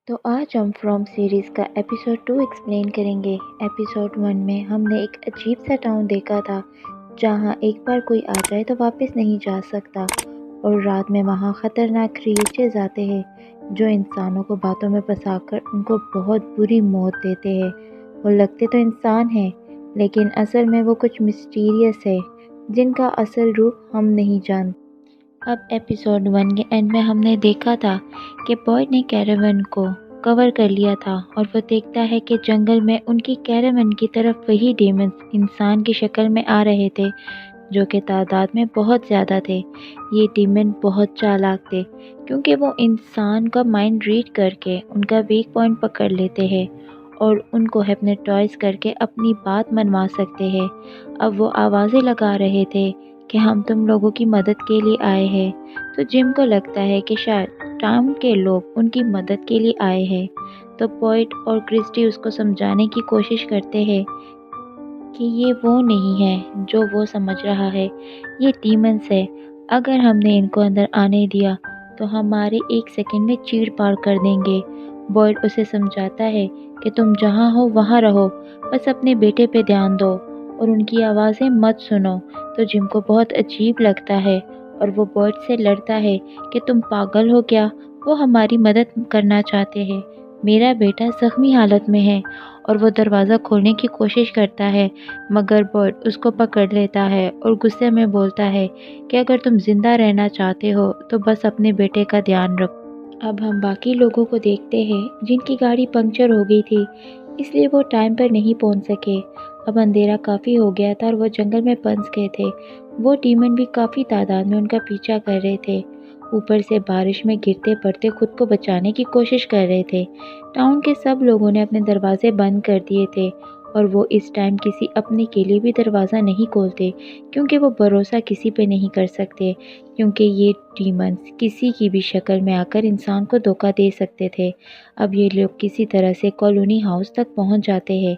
तो आज हम फ्रॉम सीरीज़ का एपिसोड 2 एक्सप्लेन करेंगे। एपिसोड 1 में हमने एक अजीब सा टाउन देखा था जहाँ एक बार कोई आ जाए तो वापस नहीं जा सकता और रात में वहाँ ख़तरनाक क्रिएचर्स आते हैं जो इंसानों को बातों में फंसाकर उनको बहुत बुरी मौत देते हैं। वो लगते तो इंसान हैं लेकिन असल में वो कुछ मिस्टीरियस है जिनका असल रूप हम नहीं जानते। अब एपिसोड 1 के एंड में हमने देखा था कि बॉयड ने कैरावन को कवर कर लिया था और वो देखता है कि जंगल में उनकी कैरावन की तरफ वही डेमन्स इंसान की शक्ल में आ रहे थे जो कि तादाद में बहुत ज़्यादा थे। ये डीमन बहुत चालाक थे क्योंकि वो इंसान का माइंड रीड करके उनका वीक पॉइंट पकड़ लेते हैं और उनको हिप्नोटाइज करके अपनी बात मनवा सकते हैं। अब वो आवाज़ें लगा रहे थे कि हम तुम लोगों की मदद के लिए आए हैं। तो जिम को लगता है कि शायद टाउन के लोग उनकी मदद के लिए आए हैं। तो पॉइंट और क्रिस्टी उसको समझाने की कोशिश करते हैं कि ये वो नहीं है जो वो समझ रहा है, ये डीमंस है। अगर हमने इनको अंदर आने दिया तो हमारे एक सेकंड में चीड़ फाड़ कर देंगे। बॉयड उसे समझाता है कि तुम जहाँ हो वहाँ रहो, बस अपने बेटे पे ध्यान दो और उनकी आवाज़ें मत सुनो। तो जिम को बहुत अजीब लगता है और वो बॉयड से लड़ता है कि तुम पागल हो क्या, वो हमारी मदद करना चाहते हैं। मेरा बेटा ज़ख्मी हालत में है और वो दरवाज़ा खोलने की कोशिश करता है मगर बॉयड उसको पकड़ लेता है और गुस्से में बोलता है कि अगर तुम ज़िंदा रहना चाहते हो तो बस अपने बेटे का ध्यान रखो। अब हम बाकी लोगों को देखते हैं जिनकी गाड़ी पंक्चर हो गई थी इसलिए वो टाइम पर नहीं पहुंच सके। अब अंधेरा काफ़ी हो गया था और वो जंगल में फंस गए थे। वो डीमन भी काफ़ी तादाद में उनका पीछा कर रहे थे। ऊपर से बारिश में गिरते पड़ते खुद को बचाने की कोशिश कर रहे थे। टाउन के सब लोगों ने अपने दरवाजे बंद कर दिए थे और वो इस टाइम किसी अपने के लिए भी दरवाज़ा नहीं खोलते क्योंकि वो भरोसा किसी पे नहीं कर सकते क्योंकि ये डीमंस किसी की भी शक्ल में आकर इंसान को धोखा दे सकते थे। अब ये लोग किसी तरह से कॉलोनी हाउस तक पहुंच जाते हैं।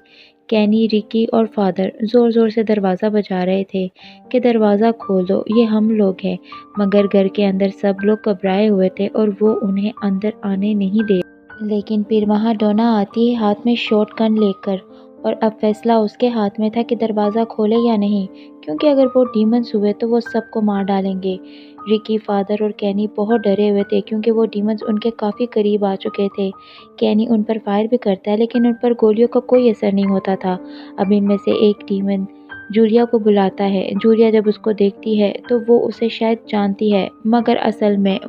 कैनी, रिकी और फादर ज़ोर ज़ोर से दरवाज़ा बजा रहे थे कि दरवाज़ा खोलो, ये हम लोग हैं। मगर घर के अंदर सब लोग घबराए हुए थे और वो उन्हें अंदर आने नहीं दे। लेकिन फिर वहाँ डोना आती है हाथ में शॉटगन लेकर और अब फैसला उसके हाथ में था कि दरवाज़ा खोले या नहीं क्योंकि अगर वो डीमंस हुए तो वो सबको मार डालेंगे। रिकी, फादर और कैनी बहुत डरे हुए थे क्योंकि वो डीमंस उनके काफ़ी करीब आ चुके थे। कैनी उन पर फायर भी करता है लेकिन उन पर गोलियों का कोई असर नहीं होता था। अब इनमें से एक डीमन जूलिया को बुलाता है। जूलिया जब उसको देखती है तो वो उसे शायद जानती है मगर असल में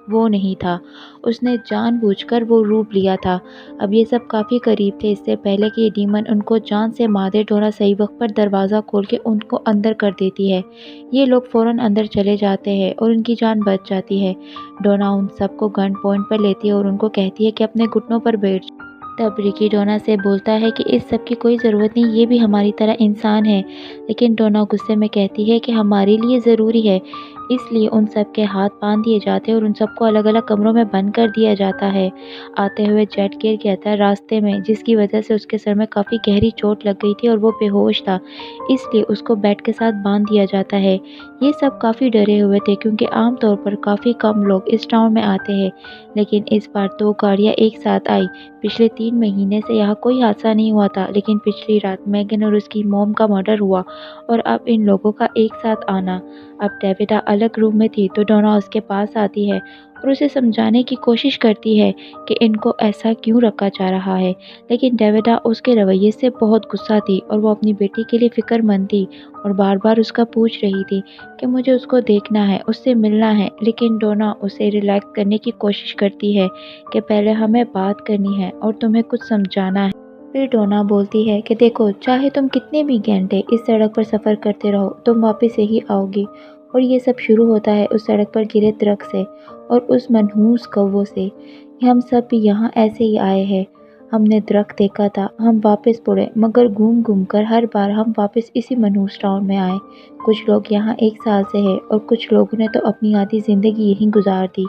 वो नहीं था। उसने जानबूझकर वो रूप लिया था। अब ये सब काफ़ी करीब थे इससे पहले कि ये डीमन उनको जान से मार दे। डोना सही वक्त पर दरवाज़ा खोल के उनको अंदर कर देती है। ये लोग फ़ौरन अंदर चले जाते हैं और उनकी जान बच जाती है। डोना उन सबको गन पॉइंट पर लेती है और उनको कहती है कि अपने घुटनों पर बैठ। तब रिकी डोना से बोलता है कि इस सब की कोई ज़रूरत नहीं, ये भी हमारी तरह इंसान है। लेकिन डोना गुस्से में कहती है कि हमारे लिए ज़रूरी है, इसलिए उन सब के हाथ बांध दिए जाते हैं और उन सबको अलग अलग कमरों में बंद कर दिया जाता है। आते हुए जेट गिर गया था रास्ते में जिसकी वजह से उसके सर में काफ़ी गहरी चोट लग गई थी और वो बेहोश था, इसलिए उसको बेड के साथ बांध दिया जाता है। ये सब काफ़ी डरे हुए थे क्योंकि आमतौर पर काफ़ी कम लोग इस टाउन में आते हैं लेकिन इस बार 2 गाड़ियाँ एक साथ आई। पिछले 3 महीने से यहाँ कोई हादसा नहीं हुआ था लेकिन पिछली रात मैगन और उसकी मॉम का मर्डर हुआ और अब इन लोगों का एक साथ आना। अब डेविडा अलग रूम में थी तो डोना उसके पास आती है और उसे समझाने की कोशिश करती है कि इनको ऐसा क्यों रखा जा रहा है। लेकिन डेविडा उसके रवैये से बहुत गुस्सा थी और वो अपनी बेटी के लिए फ़िक्रमंद थी और बार बार उसका पूछ रही थी कि मुझे उसको देखना है, उससे मिलना है। लेकिन डोना उसे रिलैक्स करने की कोशिश करती है कि पहले हमें बात करनी है और तुम्हें कुछ समझाना है। फिर डोना बोलती है कि देखो, चाहे तुम कितने भी घंटे इस सड़क पर सफ़र करते रहो तुम वापस यही आओगी। और ये सब शुरू होता है उस सड़क पर गिरे ट्रक से और उस मनहूस कौवों से। हम सब भी यहाँ ऐसे ही आए हैं, हमने दरख्त देखा था, हम वापस मुड़े मगर घूम घूम कर हर बार हम वापस इसी मनहूस टाउन में आए। कुछ लोग यहाँ 1 साल से हैं और कुछ लोगों ने तो अपनी आधी ज़िंदगी यहीं गुजार दी।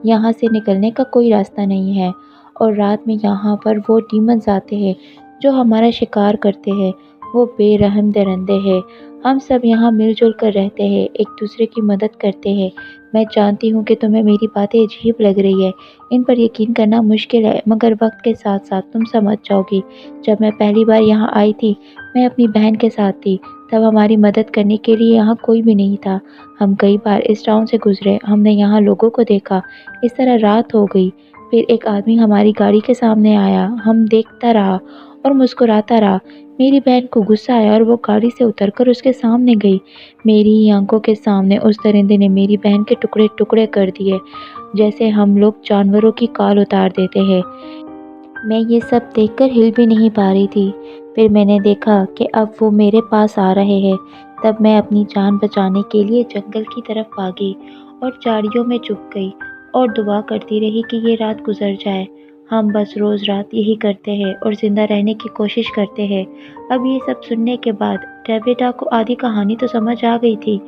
यहाँ से निकलने का कोई रास्ता नहीं है और रात में यहाँ पर वो डीमंस आते हैं जो हमारा शिकार करते हैं। वो बेरहम दरिंदे हैं। ہم سب یہاں مل جل کر رہتے ہیں، ایک دوسرے کی مدد کرتے ہیں۔ میں جانتی ہوں کہ تمہیں میری باتیں عجیب لگ رہی ہے، ان پر یقین کرنا مشکل ہے، مگر وقت کے ساتھ ساتھ تم سمجھ جاؤ گی۔ جب میں پہلی بار یہاں آئی تھی، میں اپنی بہن کے ساتھ تھی، تب ہماری مدد کرنے کے لیے یہاں کوئی بھی نہیں تھا۔ ہم کئی بار اس ٹاؤن سے گزرے، ہم نے یہاں لوگوں کو دیکھا، اس طرح رات ہو گئی، پھر ایک آدمی ہماری گاڑی کے سامنے آیا، ہم دیکھتا رہا اور مسکراتا رہا۔ میری بہن کو غصہ آیا اور وہ گاڑی سے اتر کر اس کے سامنے گئی۔ میری ہی آنکھوں کے سامنے اس درندے نے میری بہن کے ٹکڑے ٹکڑے کر دیے، جیسے ہم لوگ جانوروں کی کال اتار دیتے ہیں۔ میں یہ سب دیکھ کر ہل بھی نہیں پا رہی تھی۔ پھر میں نے دیکھا کہ اب وہ میرے پاس آ رہے ہیں، تب میں اپنی جان بچانے کے لیے جنگل کی طرف بھاگی اور جھاڑیوں میں چھپ گئی اور دعا کرتی رہی کہ یہ رات گزر جائے۔ ہم بس روز رات یہی کرتے ہیں اور زندہ رہنے کی کوشش کرتے ہیں۔ اب یہ سب سننے کے بعد ٹیبیٹا کو آدھی کہانی تو سمجھ آ گئی تھی،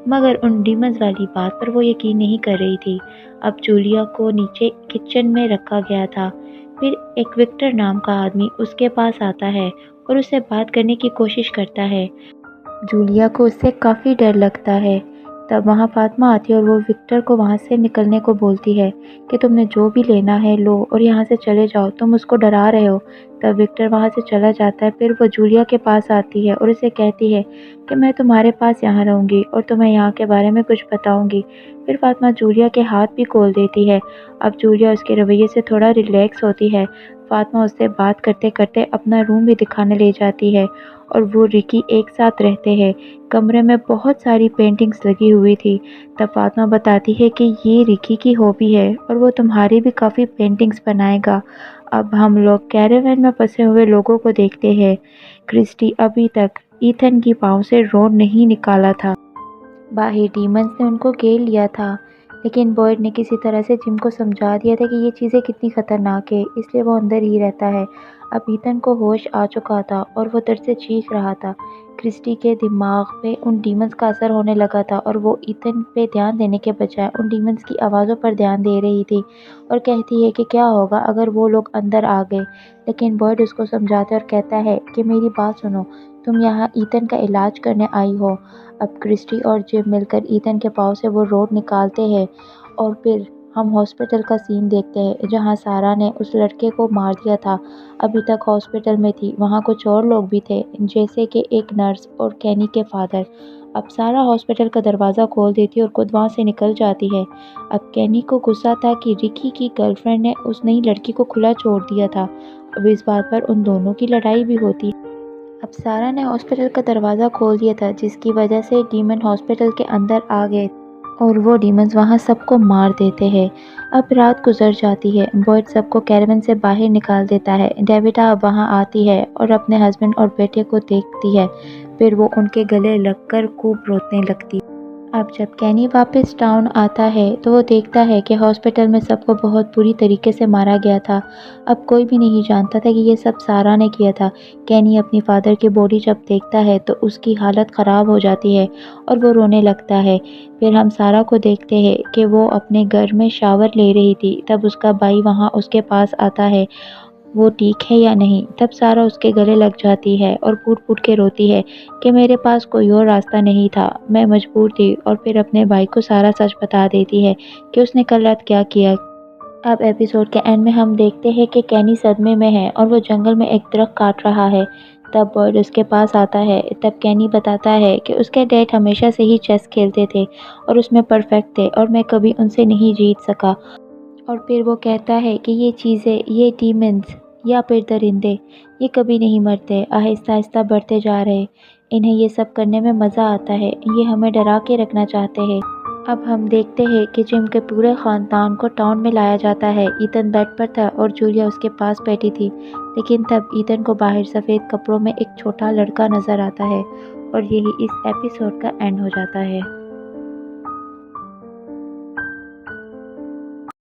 مگر ان ڈیمنز والی بات پر وہ یقین نہیں کر رہی تھی۔ اب جولیا کو نیچے کچن میں رکھا گیا تھا۔ پھر ایک وکٹر نام کا آدمی اس کے پاس آتا ہے اور اس سے بات کرنے کی کوشش کرتا ہے۔ جولیا کو اس سے کافی ڈر لگتا ہے۔ تب وہاں فاطمہ آتی ہے اور وہ وکٹر کو وہاں سے نکلنے کو بولتی ہے کہ تم نے جو بھی لینا ہے لو اور یہاں سے چلے جاؤ، تم اس کو ڈرا رہے ہو۔ تب وکٹر وہاں سے چلا جاتا ہے۔ پھر وہ جولیا کے پاس آتی ہے اور اسے کہتی ہے کہ میں تمہارے پاس یہاں رہوں گی اور تمہیں یہاں کے بارے میں کچھ بتاؤں گی۔ پھر فاطمہ جولیا کے ہاتھ بھی کھول دیتی ہے۔ اب جولیا اس کے رویے سے تھوڑا ریلیکس ہوتی ہے۔ فاطمہ اس سے بات کرتے کرتے اپنا روم بھی دکھانے لے جاتی ہے اور وہ رکی ایک ساتھ رہتے ہیں۔ کمرے میں بہت ساری پینٹنگز لگی ہوئی تھی۔ تب فاطمہ بتاتی ہے کہ یہ رکی کی ہابی ہے اور وہ تمہاری بھی کافی پینٹنگز بنائے گا۔ اب ہم لوگ کیریون میں پھنسے ہوئے لوگوں کو دیکھتے ہیں۔ کرسٹی ابھی تک ایتھن کی پاؤں سے روڈ نہیں نکالا تھا۔ باہر ڈیمنز نے ان کو گھیر لیا تھا، لیکن بوائڈ نے کسی طرح سے جم کو سمجھا دیا تھا کہ یہ چیزیں کتنی خطرناک ہے، اس لیے وہ اندر ہی رہتا ہے۔ اب ایتھن کو ہوش آ چکا تھا اور وہ درد سے چیخ رہا تھا۔ کرسٹی کے دماغ پہ ان ڈیمنز کا اثر ہونے لگا تھا اور وہ ایتھن پہ دھیان دینے کے بجائے ان ڈیمنز کی آوازوں پر دھیان دے رہی تھی اور کہتی ہے کہ کیا ہوگا اگر وہ لوگ اندر آ گئے۔ لیکن بوائڈ اس کو سمجھاتا ہے اور کہتا ہے کہ میری بات سنو، تم یہاں ایتھن کا علاج کرنے آئی ہو۔ اب کرسٹی اور جم مل کر ایتھن کے پاؤں سے وہ روڈ نکالتے ہیں اور پھر ہم ہاسپٹل کا سین دیکھتے ہیں جہاں سارا نے اس لڑکے کو مار دیا تھا۔ ابھی تک ہاسپٹل میں تھی، وہاں کچھ اور لوگ بھی تھے جیسے کہ ایک نرس اور کینی کے فادر۔ اب سارا ہاسپٹل کا دروازہ کھول دیتی اور خود وہاں سے نکل جاتی ہے۔ اب کینی کو غصہ تھا کہ رکی کی گرل فرینڈ نے اس نئی لڑکی کو کھلا چھوڑ دیا تھا۔ اب اس بات پر ان دونوں کی لڑائی بھی ہوتی۔ اب سارا نے ہاسپٹل کا دروازہ کھول دیا تھا جس کی وجہ سے ڈیمن ہاسپٹل کے اندر آ گئے اور وہ ڈیمنز وہاں سب کو مار دیتے ہیں۔ اب رات گزر جاتی ہے۔ بوائڈ سب کو کیریون سے باہر نکال دیتا ہے۔ ڈیویڈا اب وہاں آتی ہے اور اپنے ہسبینڈ اور بیٹے کو دیکھتی ہے، پھر وہ ان کے گلے لگ کر خوب رونے لگتی۔ اب جب کینی واپس ٹاؤن آتا ہے تو وہ دیکھتا ہے کہ ہاسپٹل میں سب کو بہت بری طریقے سے مارا گیا تھا۔ اب کوئی بھی نہیں جانتا تھا کہ یہ سب سارا نے کیا تھا۔ کینی اپنی فادر کی باڈی جب دیکھتا ہے تو اس کی حالت خراب ہو جاتی ہے اور وہ رونے لگتا ہے۔ پھر ہم سارا کو دیکھتے ہیں کہ وہ اپنے گھر میں شاور لے رہی تھی، تب اس کا بھائی وہاں اس کے پاس آتا ہے، وہ ٹھیک ہے یا نہیں۔ تب سارا اس کے گلے لگ جاتی ہے اور پھوٹ پھوٹ کے روتی ہے کہ میرے پاس کوئی اور راستہ نہیں تھا، میں مجبور تھی، اور پھر اپنے بھائی کو سارا سچ بتا دیتی ہے کہ اس نے کل رات کیا کیا۔ اب ایپیسوڈ کے اینڈ میں ہم دیکھتے ہیں کہ کینی صدمے میں ہے اور وہ جنگل میں ایک درخت کاٹ رہا ہے۔ تب بوائڈ اس کے پاس آتا ہے۔ تب کینی بتاتا ہے کہ اس کے ڈیڈ ہمیشہ سے ہی چیس کھیلتے تھے اور اس میں پرفیکٹ تھے اور میں کبھی ان سے نہیں جیت سکا۔ اور پھر وہ کہتا ہے کہ یہ چیزیں، یہ ڈیمنز یا پھر درندے، یہ کبھی نہیں مرتے، آہستہ آہستہ بڑھتے جا رہے، انہیں یہ سب کرنے میں مزہ آتا ہے، یہ ہمیں ڈرا کے رکھنا چاہتے ہیں۔ اب ہم دیکھتے ہیں کہ جم کے پورے خاندان کو ٹاؤن میں لایا جاتا ہے۔ ایتھن بیڈ پر تھا اور جولیا اس کے پاس بیٹھی تھی، لیکن تب ایتھن کو باہر سفید کپڑوں میں ایک چھوٹا لڑکا نظر آتا ہے اور یہی اس ایپیسوڈ کا اینڈ ہو جاتا ہے۔